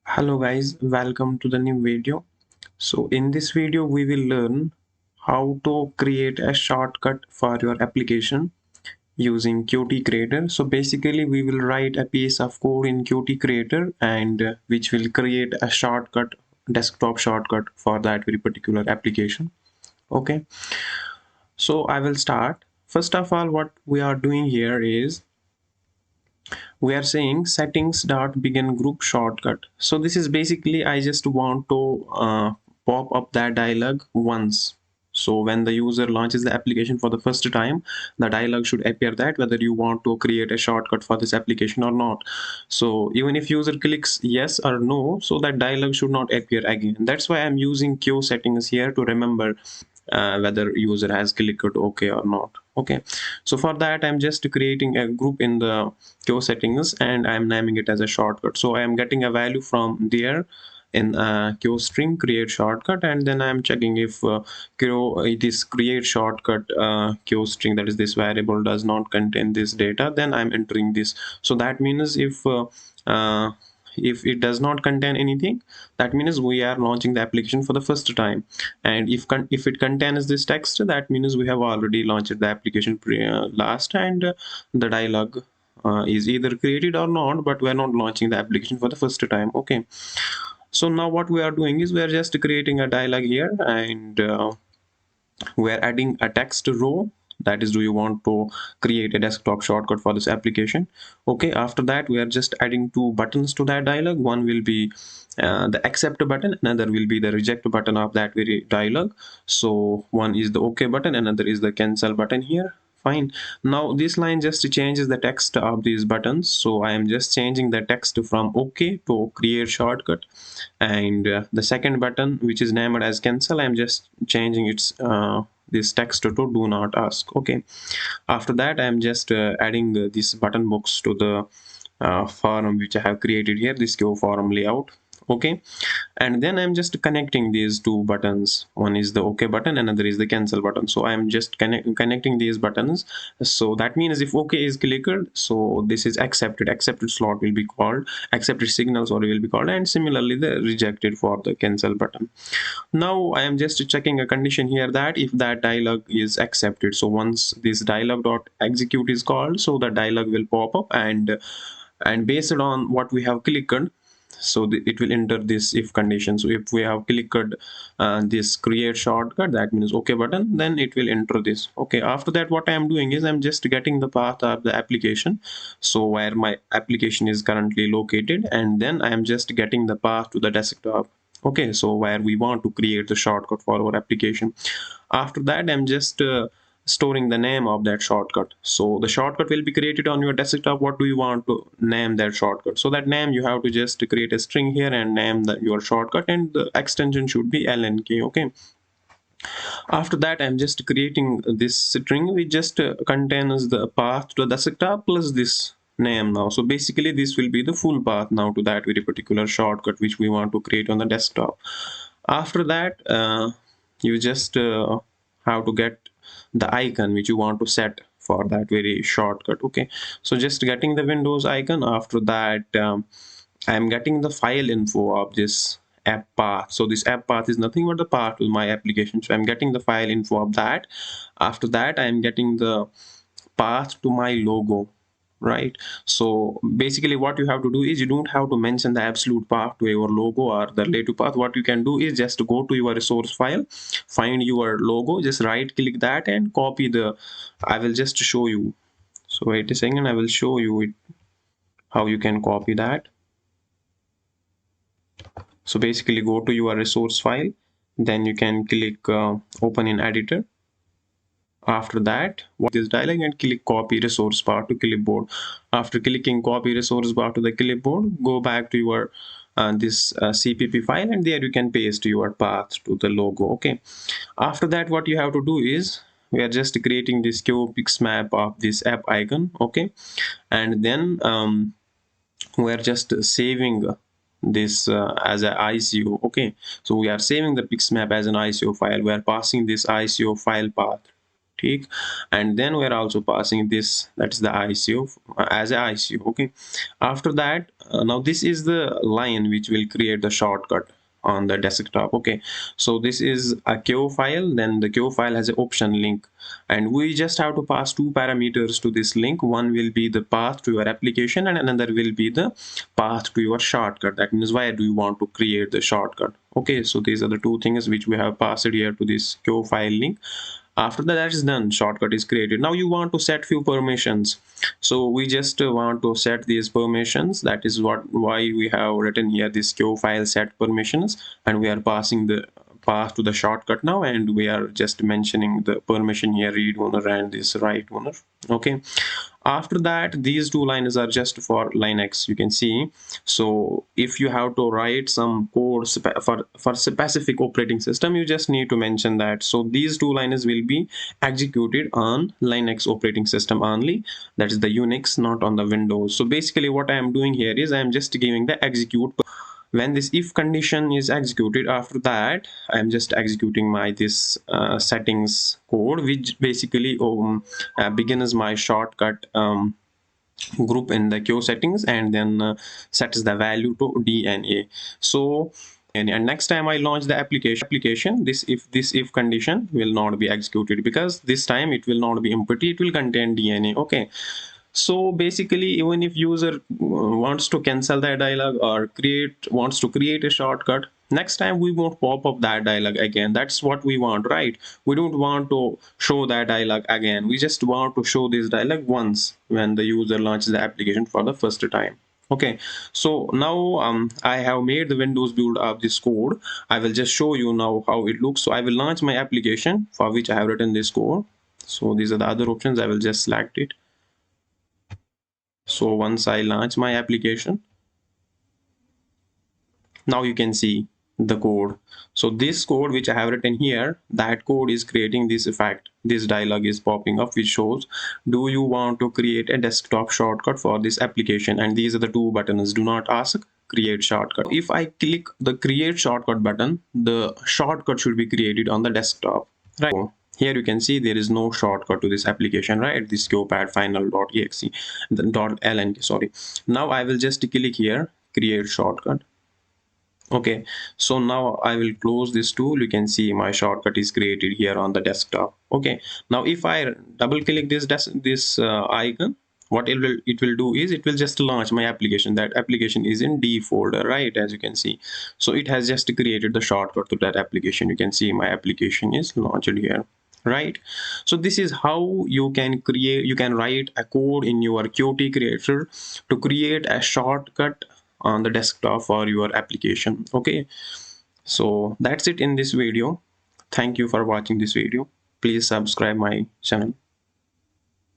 Hello guys, welcome to the new video. So in this video we will learn how to create a shortcut for your application using Qt Creator. So basically we will write a piece of code in Qt Creator and which will create a shortcut, desktop shortcut for that very particular application. Okay, so I will start. First of all, what we are doing here is we are saying settings dot begin group shortcut. So this is basically I just want to pop up that dialog once. So when the user launches the application for the first time, the dialog should appear that whether you want to create a shortcut for this application or not. So even if user clicks yes or no, so that dialog should not appear again. That's why I'm using Q settings here to remember whether user has clicked OK or not. Okay, so for that I'm just creating a group in the Q settings and I'm naming it as a shortcut. So I am getting a value from there in Q string create shortcut, and then I'm checking if this create shortcut Q string, that is this variable, does not contain this data, then I'm entering this. So that means if it does not contain anything, that means we are launching the application for the first time, and if it contains this text, that means we have already launched the application last, and the dialog is either created or not, but we are not launching the application for the first time. Okay, so now what we are doing is we are just creating a dialog here, and we are adding a text row, that is, do you want to create a desktop shortcut for this application? Okay, after that we are just adding two buttons to that dialog. One will be the accept button, another will be the reject button of that very dialog. So one is the OK button, another is the cancel button here. Fine. Now this line just changes the text of these buttons, so I am just changing the text from OK to create shortcut, and the second button, which is named as cancel, I'm just changing its this text to do not ask. Okay, after that I'm just adding this button box to the form which I have created here, this Q form layout. Okay, and then I'm just connecting these two buttons. One is the OK button, another is the cancel button. So I'm just connecting these buttons. So that means if OK is clicked, so this is accepted slot will be called, accepted signals or will be called, and similarly the rejected for the cancel button. Now I am just checking a condition here that if that dialog is accepted, so once this dialog dot execute is called, so the dialog will pop up, and based on what we have clicked, so it will enter this if condition. So if we have clicked this create shortcut, that means OK button, then it will enter this. Okay, after that what I am doing is I'm just getting the path of the application, so where my application is currently located, and then I am just getting the path to the desktop. Okay, so where we want to create the shortcut for our application. After that I'm just storing the name of that shortcut. So the shortcut will be created on your desktop. What do you want to name that shortcut? So that name you have to just create a string here and name your shortcut, and the extension should be lnk. Okay, after that I'm just creating this string which just contains the path to the desktop plus this name now. So basically this will be the full path now to that very particular shortcut which we want to create on the desktop. After that you just have to get the icon which you want to set for that very shortcut. Okay, so just getting the Windows icon. After that I'm getting the file info of this app path. So this app path is nothing but the path to my application, so I'm getting the file info of that. After that I'm getting the path to my logo, right? So basically what you have to do is you don't have to mention the absolute path to your logo or the relative path. What you can do is just go to your resource file, find your logo, just right click that and copy the, I will just show you. So wait a second, I will show you it, how you can copy that. So basically go to your resource file, then you can click open in editor. After that, what this dialog, and click copy resource bar to clipboard. After clicking copy resource bar to the clipboard, go back to your this cpp file, and there you can paste your path to the logo. Okay, after that what you have to do is we are just creating this qpix map of this app icon. Okay, and then we are just saving this as a ICO. Okay, so we are saving the pixmap as an ICO file. We are passing this ICO file path ठीक. And then we are also passing this, that is the ICO, as a ICO. Okay, after that, now this is the line which will create the shortcut on the desktop. Okay, so this is a Q file, then the Q file has an option link, and we just have to pass two parameters to this link. One will be the path to your application and another will be the path to your shortcut. That means where do you want to create the shortcut. Okay, so these are the two things which we have passed here to this Q file link. After that is done, shortcut is created. Now you want to set few permissions, so we just want to set these permissions. That is why we have written here this Q file set permissions, and we are passing the path to the shortcut now, and we are just mentioning the permission here, read owner and this write owner. Okay, after that these two lines are just for Linux, you can see. So if you have to write some code for specific operating system, you just need to mention that. So these two lines will be executed on Linux operating system only, that is the Unix, not on the Windows. So basically what I am doing here is I am just giving the execute. When this if condition is executed, after that I am just executing my this settings code, which basically begins my shortcut group in the Q settings, and then sets the value to DNA. So and next time I launch the application, this if condition will not be executed, because this time it will not be empty, it will contain DNA. Okay, so basically even if user wants to cancel that dialog or wants to create a shortcut, next time we won't pop up that dialog again. That's what we want, right? We don't want to show that dialog again. We just want to show this dialog once when the user launches the application for the first time. Okay, so now I have made the Windows build of this code. I will just show you now how it looks. So I will launch my application for which I have written this code. So these are the other options. I will just select it. So once I launch my application, now you can see the code. So this code which I have written here, that code is creating this effect. This dialog is popping up which shows, do you want to create a desktop shortcut for this application? And these are the two buttons. Do not ask, create shortcut. If I click the create shortcut button, the shortcut should be created on the desktop, right? Here you can see there is no shortcut to this application, right? This copad final.exe, .lnk, sorry. Now I will just click here, create shortcut. Okay, so now I will close this tool. You can see my shortcut is created here on the desktop. Okay, now if I double click this icon, what it will do is it will just launch my application. That application is in D folder, right? As you can see, so it has just created the shortcut to that application. You can see my application is launched here, right? So this is how you can write a code in your Qt creator to create a shortcut on the desktop for your application. Okay, so that's it in this video. Thank you for watching this video. Please subscribe my channel.